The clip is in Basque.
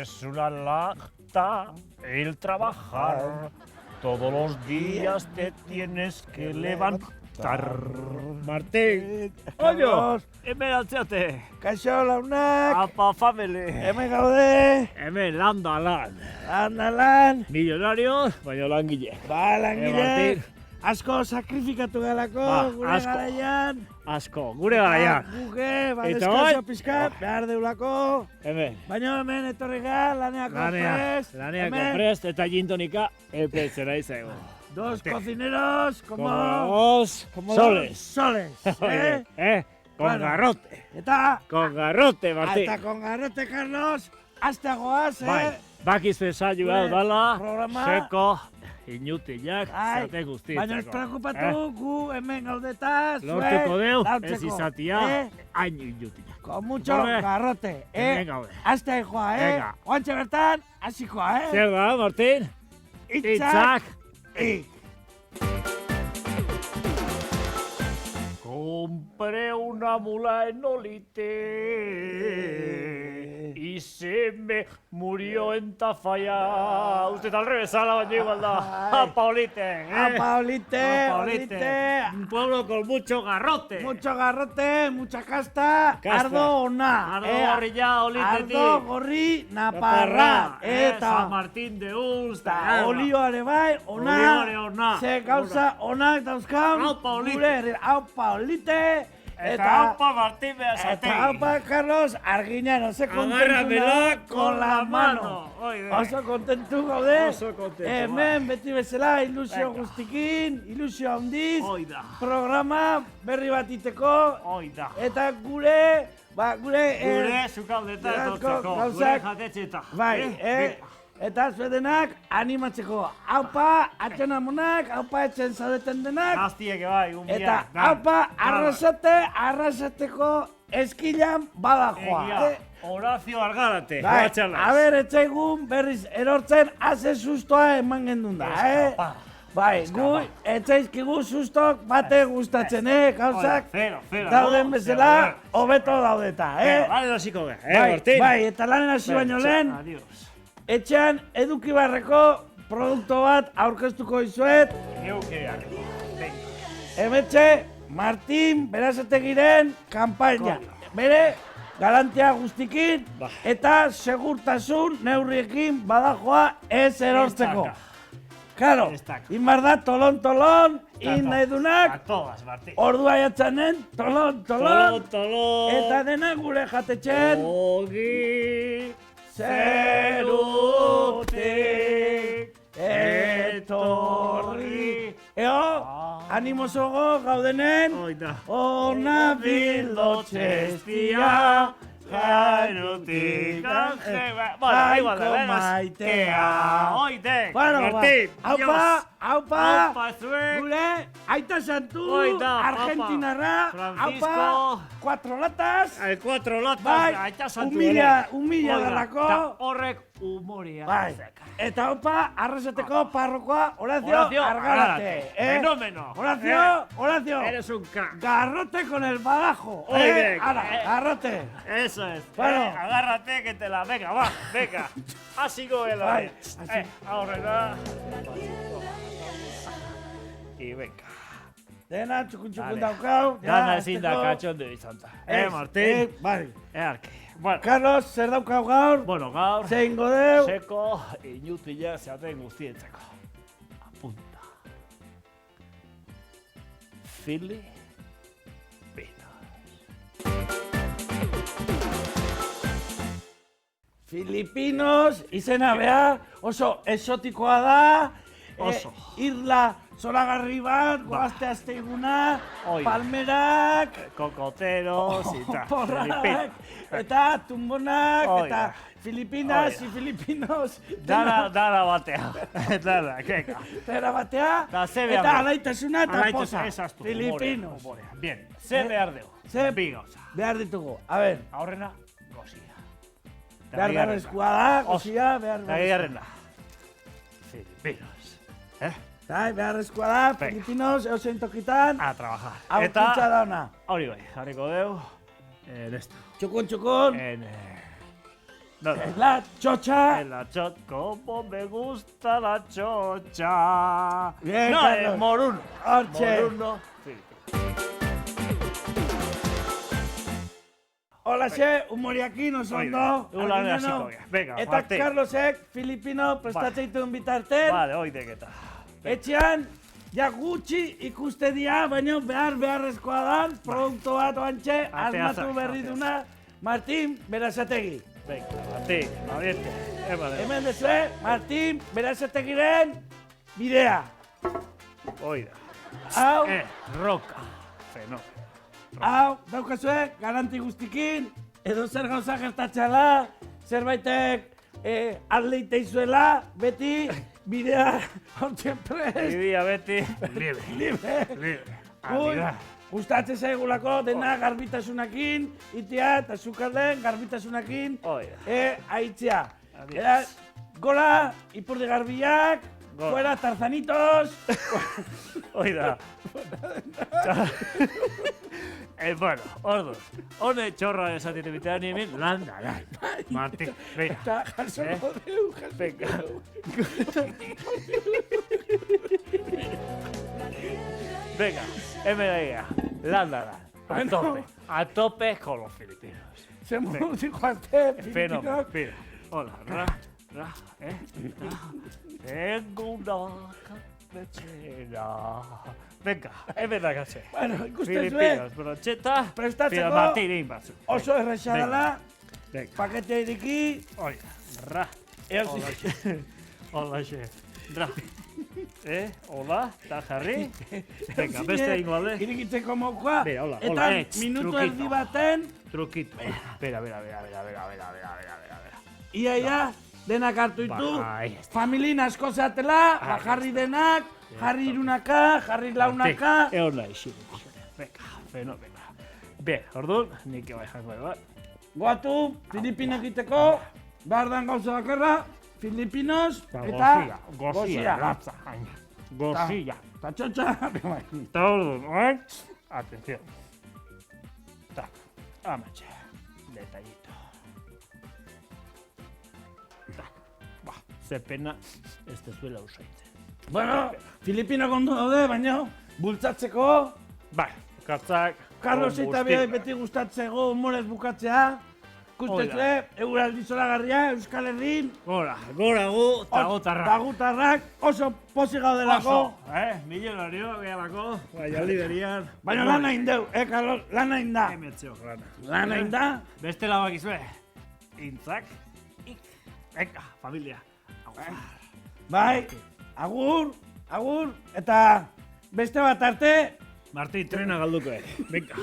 es una lata el trabajar. Todos los días te tienes que levantar. Martín, oio, hemen altzeate. Kaixo launak, Apa family. hemen gaude, Hemen landa lan. lan, Millonarios, baina langile. ba langile, Martin. asko sakrifikatu galako, Ba, gure asko. garaian. Asko, gure garaian. Guge, ba Eta deskanso bai? pizkat, behar deulako. Hemen. Baina hemen etorri gara, laneako prest. Laneako Hemen, prest eta gintonika epetzera izango. Dos cocineros, como Soles. soles, Con Bueno. garrote. Eta, Con garrote, Martín. eta con garrote, Carlos, asteagoaz, Bai, bakizu saio hau Gure dala, programa- seko, inutiak, Ai, zate guztietako. baina ez preocupatu, gu hemen gaudetaz, Lortuko deu, ez lautzeko. izatia, hain inutiak. Con mucho Horre, garrote, hemen gaude. Hasta joa, Venga. Oantxe bertan, hasikoa, Zer da, Martín? Itzak, ik. Compré una mula en Olite y se me murió en Tafalla. Usted al revés, a la baña igual da. Ay. Apa Olite, Apa, olite, Apa olite. Un pueblo con mucho garrote. Mucho garrote, mucha casta, Casta. ardo ona. Ardo gorri ja, olitetik. Ardo gorri naparra. San Eta, Martín de Ulsta. eta olioare bai, ona. Olioare ona. Ze gauza onak dauzkan. Aupa, olite. Gure herri, aupa, olite. Eta Apa Martín Beazategi. Eta aupa, Carlos, argina, no se Agárramela con la mano. Oide. Oso kontentu gaude. Oso kontentu, Hemen beti bezala ilusio Venga. guztikin, ilusio handiz. Oida. Programa berri bat iteko. Oida. Eta gure, gure Zukaudeta Gauza- etortzeko, gure gauzak- jatetxeta. bai, Venga. eta zuedenak animatzeko. Aupa, atxen amonak, aupa etxen zaudeten denak. Gaztiek bai, umbiak. Eta aupa, arrasateko eskilan badajoa. Egia, Horacio Argarate, Bai, batxalaz. aber etzaigun berriz erortzen haze sustoa eman gendun da, Eskapa. Bai, Eskapa, gu bai. etzaizkigu sustok bate gustatzen, gauzak Oida, zero, dauden no? bezala, Zero, hobeto daudeta, Bale hasiko gara, Bai, Martín? bai, eta lanen hasi baino lehen, Adiós. etxean eduki barreko produktu bat aurkeztuko izuet, Eukeak. Venga. hemetxe Martin Berasategiren kanpaina. Bere garantia guztikin Ba. eta segurtasun neurriekin badajoa ez erortzeko. Estaka. Claro, Estaka. inbar da tolon, in nahi A dunak, todas, Martín. ordua jatzanen, tolon, Tolo. eta dena gure jatetxen, Ogi. zerutik etorri. Eo, animosogo gaudenen, Oida. ona bildo txestia, Jairutik Bueno, igual da, maitea. Oide, Bueno, Martín, aupa, Aupa zuek. gure, aita santu, Oida, argentinarra, Francisco. aupa, 4 latas, El 4 latas, bai, aita santu humila Oida, dalako, eta horrek humoria. bai, eta aupa, arrasateko parrokoa, Horacio Horacio Argarate, Fenómeno. Horacio, Eres un crack. garrote con el badajo, Oide, ahora, garrote, Eso es. Bueno. Agárrate que te la... Venga, va, venga. Así goela. Bai, así. Aurrera. Y venga. dena txukun Dale. daukau, Dana ezin da hasteko. katxonde izan da. Martín? Bai. Arki. Bueno, Carlos, zer daukau gaur? bueno, gaur, Zein godeu? seko, inutila zeaten guztientzako. Apunta. Filipinos. Filipinos, izena beha, oso esotikoa da. Oso. Irla zoragarri bat, goazte asteiguna, Oi. palmerak, Cocoteros y tal. porrak, Filipinos. eta tumbonak, Oi eta da. Filipinas Oi da. y Filipinos. Dara batea. Dara, keka. Tera batea, Da, ze behar eta du? alaitasuna eta posa. Esaztu. Filipinos. Bien, ze behar dugu. Ze Bi gauza. behar ditugu. A ber, Aurrena, gozia. behar beharrezkoa da, Oso. gozia, behar Eta gehiarrena. Filipinos. Bai, beharrezkoa da, Venga. Filipinos, eusen tokitan, A trabajar. aurkitza dauna. hori bai, jarriko dugu. En esto. Txukun, txukun. En... No. La chocha. La chot, como me gusta la chocha. Bien, No, Carlos. Moruno. Hortxe. Moruno. Sí. Holaxe, humoriakin oso ondo. Ulan argineno. hasiko gara. Venga, Eta Martin. Carlosek, Filipino, prestatzeitu bitarten. Vale, oidek eta. Etxean, ja gutxi ikuste dira, baina beharrezkoa dan, produktu bat oantxe, asmatu berri duna, Martin Berazategi. Venga, Martin, abierte. Hemen dezue, Martin Berazategiren bidea. Oida. Hau, Roka. Fenómeno. hau, daukazue, garanti guztikin, edo zer gauza gertatxala, zerbaitek atleite izuela, beti, bidea, hortxe prest. Bidea beti. Libre. Libre. Ui, gustatzen zaigulako dena garbitasunakin, itea eta sukarden garbitasunakin, aitzea. Adiós. Gola, ipurdi garbiak, Gola. fuera tarzanitos. Oida. Bueno, ordu. Hone txorra esatite bitean nimin, landa, Martin, venga. Eta jasoko deu, Venga. Venga, hemen aia, landa da. A tope con los filipinos. Se modu joate, Fenómeno, Filipinok. mira. Hola, ra, Tengo una cafetera. Venga, hemen da gatxe. Bueno, ikusten zuen, Filipinos, brocheta, prestatzeko Fila Martin egin batzu. oso erresa dela, Venga, paketea iriki, oida, ra. eosi. Hola, ra. Hola, eta jarri. Venga, beste egingo alde. Irikitzeko mokoa, Bera, hola, eta hola, minutu trukito. erdi baten, Truquito. Bera. iaia denak hartu ditu, Bai. familin asko zeatela, jarri denak, jarri irunaka, jarri launaka. Egon nahi, Venga, fenomeno. Be, orduan, nik bai jango bat. Goatu, Filipinak egiteko, behar dan gauza bakarra, Filipinos eta Gozia, latza, haina. Gozia. Eta txotxa, Eta orduan, oain, atención. Tak, amatxe, detallito. Tak, ze pena, ez tezuela usaitzen. Bueno, Filipinak ondo daude, baina bultzatzeko, Bai, katzak, Carlos eta biai beti gustatzeko humorez bukatzea, ikustezue, euraldi zoragarria, Euskal Herrin, Gora gu, tagotarra. tagutarrak oso pozik gaudelako, Oso, millonario, gehalako, Valladoliderian. baina lan hain deu, Carlos, lan hain da. Emetxeo, lana. Lan hain da, Beste labak izue, intzak, ik, eka, familia. bai, agur, eta beste bat arte, Martin, trena galduko, venga.